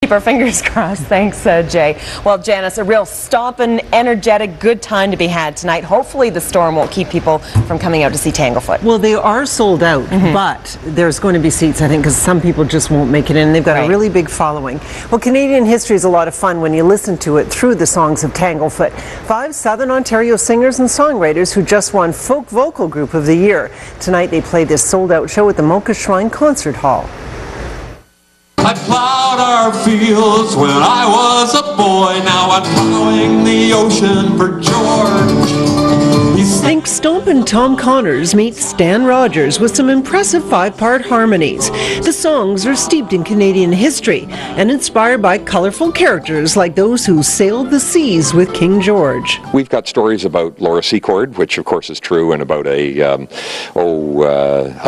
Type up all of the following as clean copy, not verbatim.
Keep our fingers crossed. Thanks, Jay. Well, Janice, a real stompin', energetic, good time to be had tonight. Hopefully the storm won't keep people from coming out to see Tanglefoot. Well, they are sold out, but there's going to be seats, I think, because some people just won't make it in. They've got a really big following. Well, Canadian history is a lot of fun when you listen to it through the songs of Tanglefoot. 5 Southern Ontario singers and songwriters who just won Folk Vocal Group of the Year. Tonight they play this sold-out show at the Mocha Shrine Concert Hall. I plowed our fields when I was a boy. Now I'm plowing the ocean for George. Think Stompin' Tom Connors meets Stan Rogers with some impressive 5-part harmonies. The songs are steeped in Canadian history and inspired by colorful characters like those who sailed the seas with King George. We've got stories about Laura Secord, which of course is true, and about a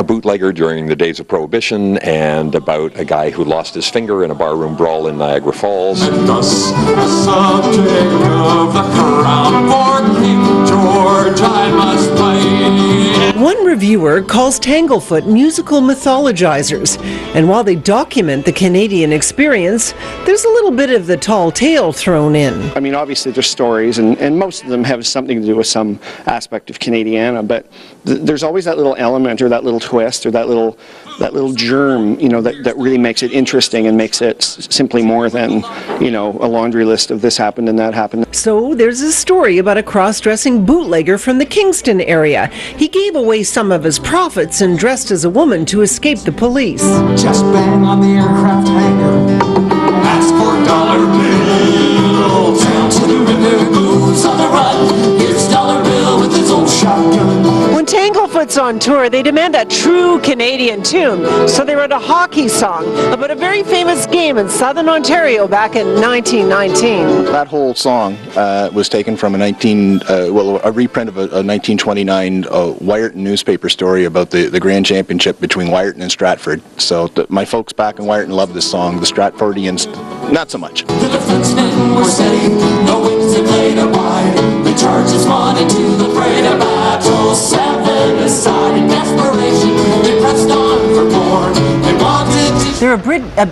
bootlegger during the days of Prohibition, and about a guy who lost his finger in a barroom brawl in Niagara Falls. And thus the subject of the crown for King George I must play. One reviewer calls Tanglefoot musical mythologizers, and while they document the Canadian experience, there's a little bit of the tall tale thrown in. I mean, obviously there's stories, and most of them have something to do with some aspect of Canadiana, but there's always that little element or that little twist or that little germ, you know, that really makes it interesting and makes it simply more than, you know, a laundry list of this happened and that happened. So there's a story about a cross-dressing bootlegger from the Kingston area. He gave away some of his profits and dressed as a woman to escape the police. Just bang on the aircraft hangar, ask for dollar bills. Down to the river goes on the run. Here's dollar bill with his old shotgun. When Tanglefoot's on tour, they demand a true Canadian tune, so they wrote a hockey song about a very famous game in Southern Ontario back in 1919. That whole song was taken from a reprint of a 1929 Wyerton newspaper story about the Grand Championship between Wyerton and Stratford. So my folks back in Wyerton love this song. The Stratfordians, not so much. The defensemen were steady, no wings they played a wide. The charges won into the fray of battle. 7 aside in desperation, they pressed on for more. They wanted to... They're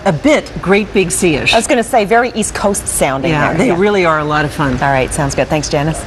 a bit Great Big Sea-ish. I was going to say, very East Coast sounding. Yeah, there. they really are a lot of fun. All right, sounds good. Thanks, Janice.